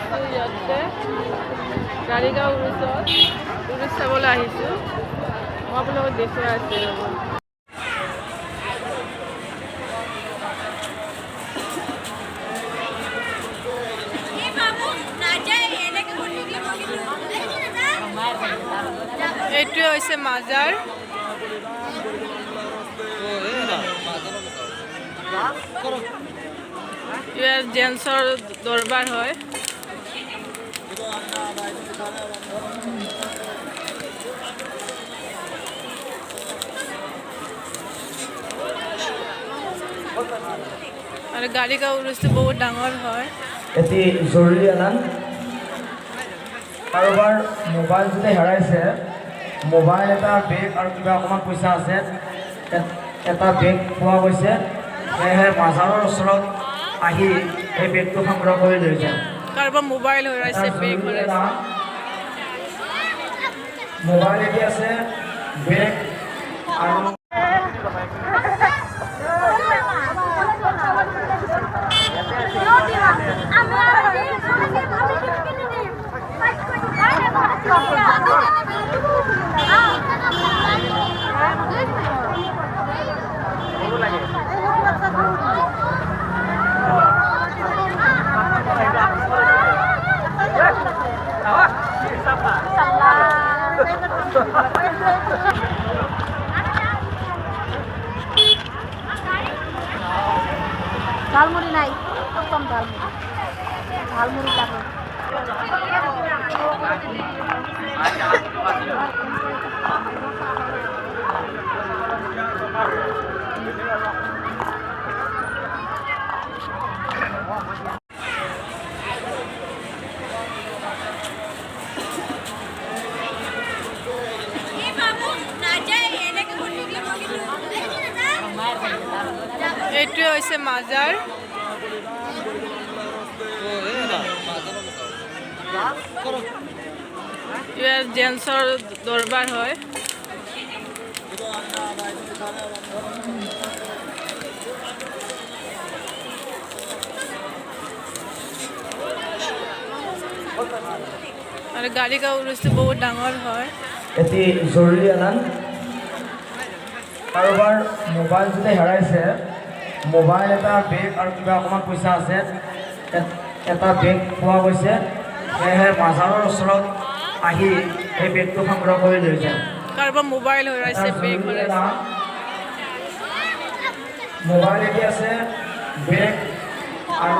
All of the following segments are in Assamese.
আছোঁ ইয়াতে গাড়ীগাঁও উৰুচত উৰুচ চাবলৈ আহিছোঁ। মই আপোনালোকক দেখুৱাই আছোঁ ৰ'ব। এইটোৱে হৈছে মাজাৰ। ইয়াত জেন্সৰ দৰবাৰ হয়। আৰু গাড়ীগাঁও উৰুচটো বহুত ডাঙৰ হয়। এটি জৰুৰী এলান। কাৰোবাৰ মোবাইল যদি হেৰাইছে, মোবাইল এটা বেগ আৰু কিবা অকণমান পইচা আছে, এটা বেগ পোৱা গৈছে। সেয়েহে মাজাৰৰ ওচৰত আহি এই বেগটো সংগ্ৰহ কৰি লৈ যায়। কাৰোবাৰ মোবাইল হেৰাইছে, বেগ হেৰাইছে। মোবাইল এটি আছে, বেগ আৰু ঝালমুড়ি নাই, কম ঝালমুড়ি, ঝালমুড়ি লাগে। এইটোৱে হৈছে মাজাৰ। ইয়াত জেন্সৰ দৰবাৰ হয়। আৰু গাড়ীগাঁও উৰুচটো বহুত ডাঙৰ হয়। এটি জৰুৰী এলান। কাৰোবাৰ মোবাইল যদি হেৰাইছে, মোবাইল এটা বেগ আৰু কিবা অকণমান পইচা আছে, এটা বেগ পোৱা গৈছে। সেয়েহে মাজাৰৰ ওচৰত আহি এই বেগটো সংগ্ৰহ কৰি লৈ যায়। কাৰোবাৰ মোবাইল হেৰাইছে, বেগ হেৰাইছে। মোবাইল এটি আছে, বেগ আৰু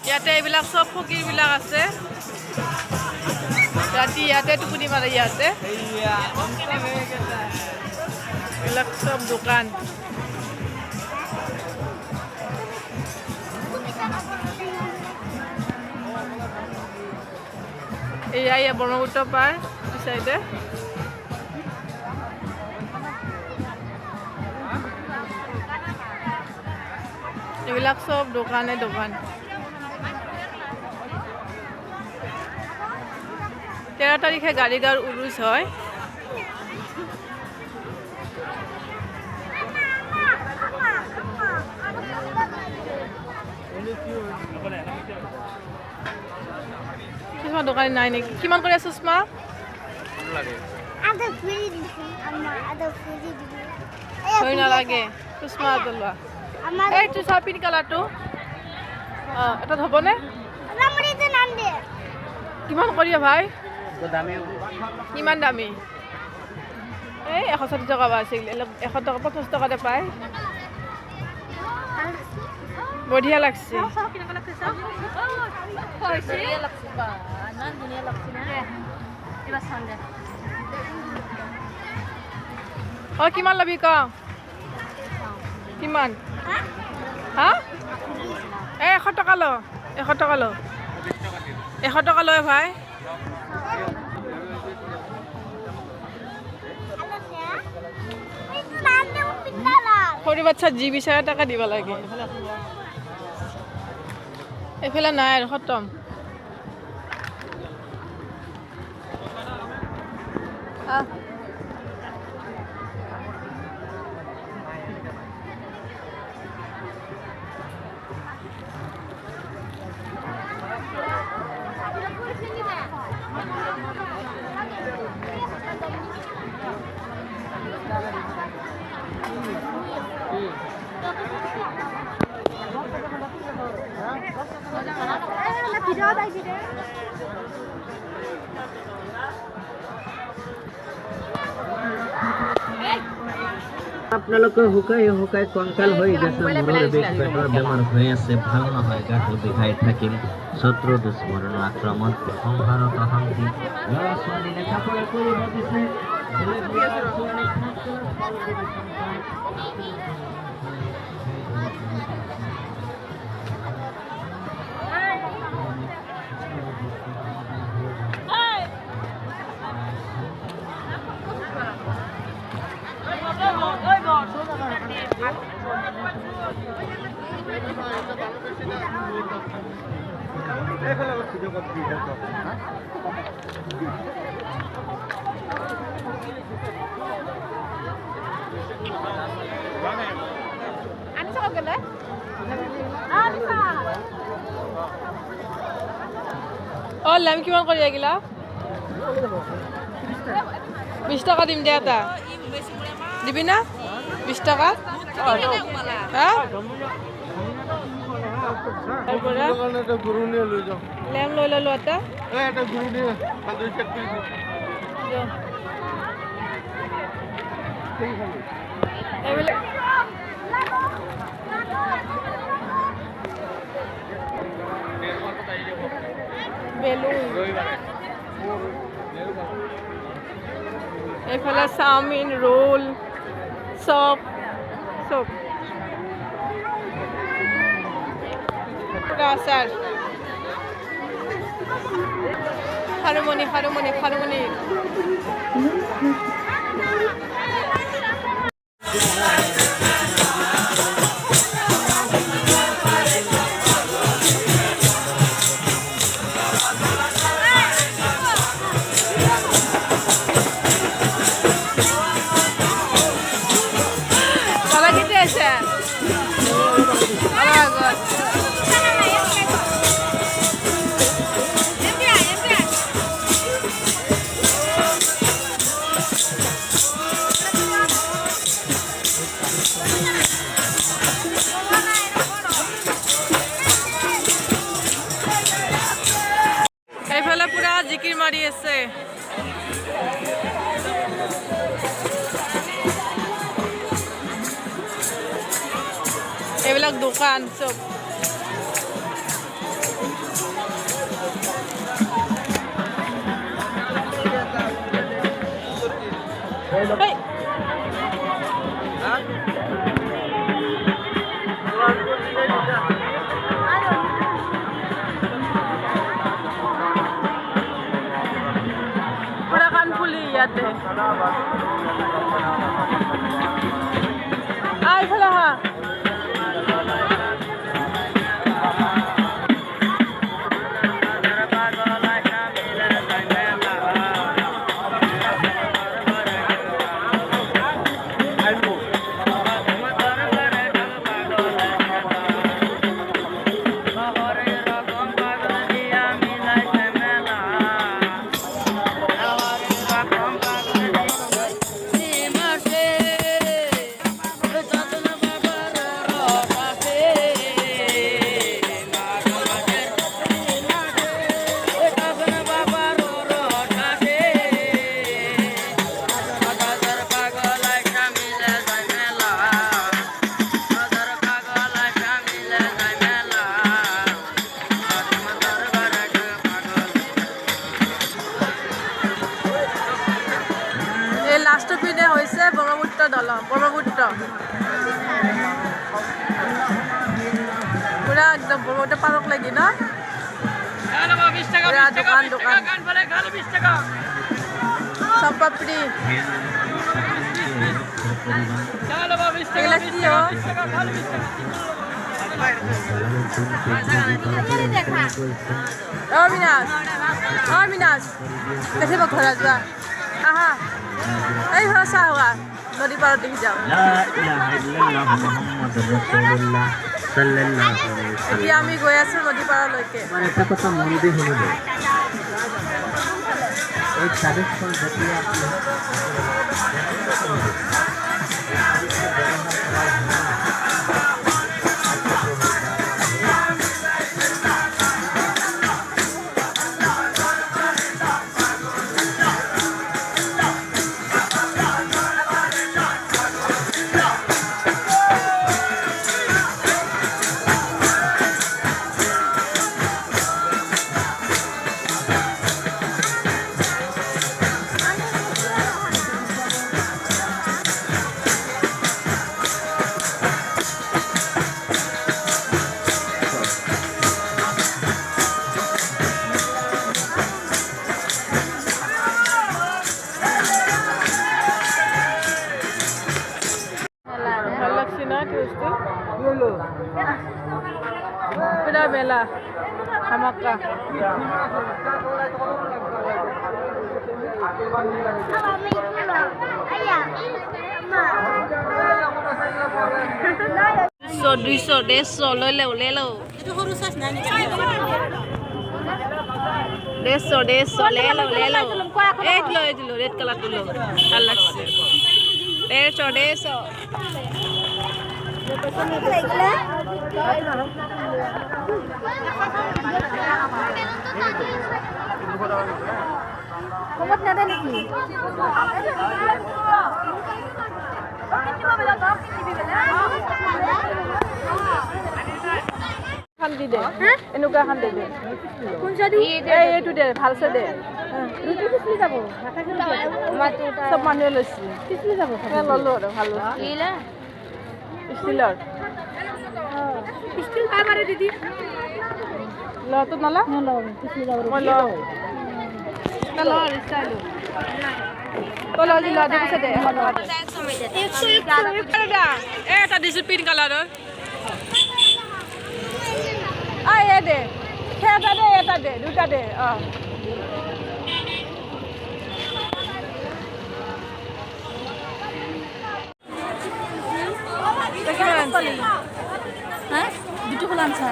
ইয়াতে এইবিলাক চব ফকীৰবিলাক আছে। ৰাতি ইয়াতে টোপনি মাৰে। ইয়াতে এইবিলাক চব দোকান। এয়া ব্ৰহ্মপুত্ৰ পাৰ চাইডে। এইবিলাক চব দোকানে দোকান। 13 তাৰিখে গাড়ীগাঁৱৰ উৰুচ হয়। কিছুমান দোকানী নাই নেকি? কিমান কৰি আছে চুচমা? হৈ নালাগে চুচমা লোৱা। এইটো চাহ পিংক কালাৰটো এটাত হ'বনে? কিমান কৰি ভাই? কিমান দামী? এই 160 টকা আছিল। 100 টকা 50 টকাতে পায়। বঢ়িয়া লাগছে অ কিমান ল'বি ক কিমান হা 100 টকা ল 100 টকা ল 100 টকা লয় ভাই সৰু বাচ্চা যি বিচাৰে টাকা দিব লাগে এইফালে নাই আৰু খতম আপোনালোকে শুকাই কংকাল হৈ গৈছে মূৰৰ বিষ পেটৰ বেমাৰ হৈ আছে ভাল নহয় গাটো বিষাই থাকিম শত্ৰু দুশ্মনৰ আক্ৰমণ সংহাৰত অশান্তি ল'ৰা ছোৱালী লেখাপঢ়া কৰিব দিছে অ লেম কিমান কৰি আহিলা 20 টকা দিম দে এটা দিবি না 20 টকা হা লেম লৈ ললো এটা এইফালে চাওমিন ৰোল চপ চপ আচাৰ খাৰুমণি খাৰুমণি খাৰুমণি এইফালে পুৰা জিকিৰ মাৰি আছে এইবিলাক দোকান চব Hey! Pura kan puli yate. Ay, pala ha. বড়োটা park লাগি না পুরা দোকান দোকান সব পাপড়ি এগুলা কি অবিনাশ कैसे बा घोड़ा जा आहा এই ভাষা হওয়া নদী পাড়ত দেখি যাও লা ইলাহা ইল্লাল্লাহ মুহাম্মাদুর রাসূলুল্লাহ সাল্লাল্লাহু আলাইহি ওয়াসাল্লাম এতিয়া আমি গৈ আছো নদী পাৰলৈকে মানে এটা কথা মন দি শুনিব এই চাৰিখন যেতিয়া ভাল লাগছে না টেস্টি পুরা মেলা ধামাকা দুইশ দেড়শ লৈ লেও দেড়শ লে লো এই দিলো রেড কালার দিলো ভাল লাগছে 150 কমত নাদে নেকি খান দি দে এনেকুৱা খান দে কোন সাদি এইটো দে ভালছে দে ৰুটি পিছলি যাব চব মানুহে লৈছে পিছলি যাব ললো আৰু ভাল ষ্টিলৰ স্টিল পাই পারে দিদি লটো নলা নলো পিছলি যাব মই ল নল ষ্টাইল তো ল দি ল দে কৈছে দে এটা দিছো পিংক কালাৰৰ এ দে এটা দে দুটা দে হ্যাঁ দুটো খোলা আনছা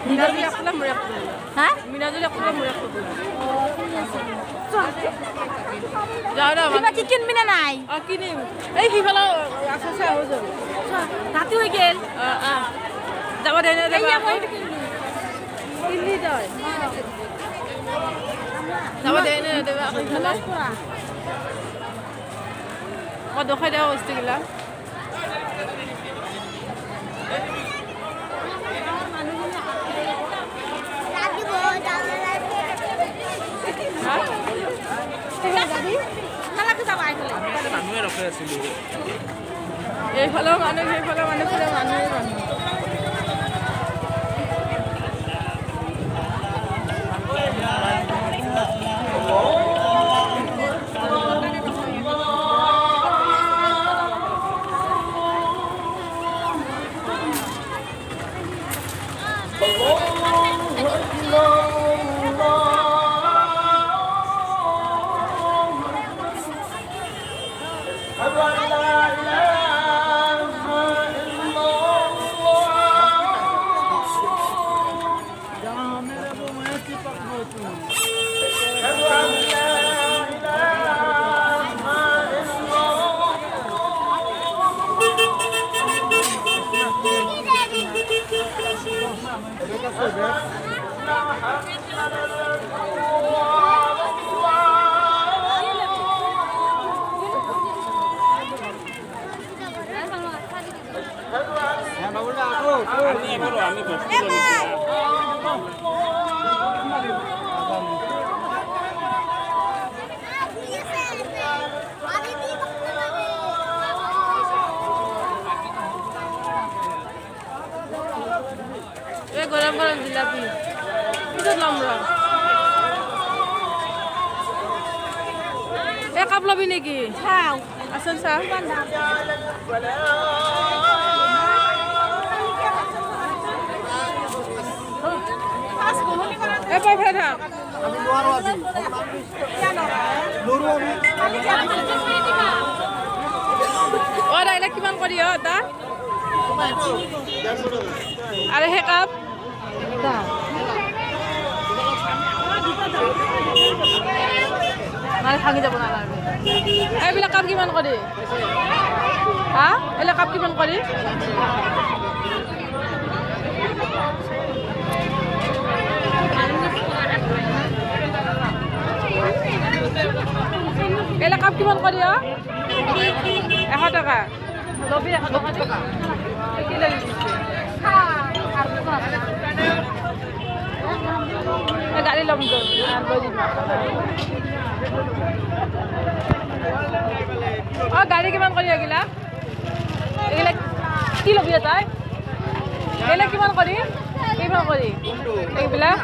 মিনাজুলি একলা মোৰ একলা হ্যাঁ মিনাজুলি একলা মোৰ একলা যাও না কিবা কি কিনবি না নাই কিনিম এই সিফালে আছে চাই হৈ যাব রাতি হয়ে গেল যাব দে না এই যাবো কিনলি তই যাব দে না দেবা সিফালে মই দেখাই দিয়া বস্তুগিলা এইফালেও মানুহ সেইফালেও মানুহ পুৰা মানুহে মানুহ গৰম গৰম জিলাপি পিছত ল'ম ৰ এই কাপ ল'বি নেকি চাওঁ আচোন চা এই পাই থাক দাইলে কিমান কৰি এটা আৰু সেই কাপ মানে ভাঙি যাব নালাগে এইবিলাক কাপ কিমান কৰি হা এইবিলাক কাপ কিমান কৰি এইবিলাক কাপ কিমান কৰি 100 টকা লবি 100 টকা কি লাগিছে গাড়ী ল'ম গাড়ী কিমান কৰি এইগিলা কি ল'বি তাই এইবিলাক কিমান কৰি এইবিলাক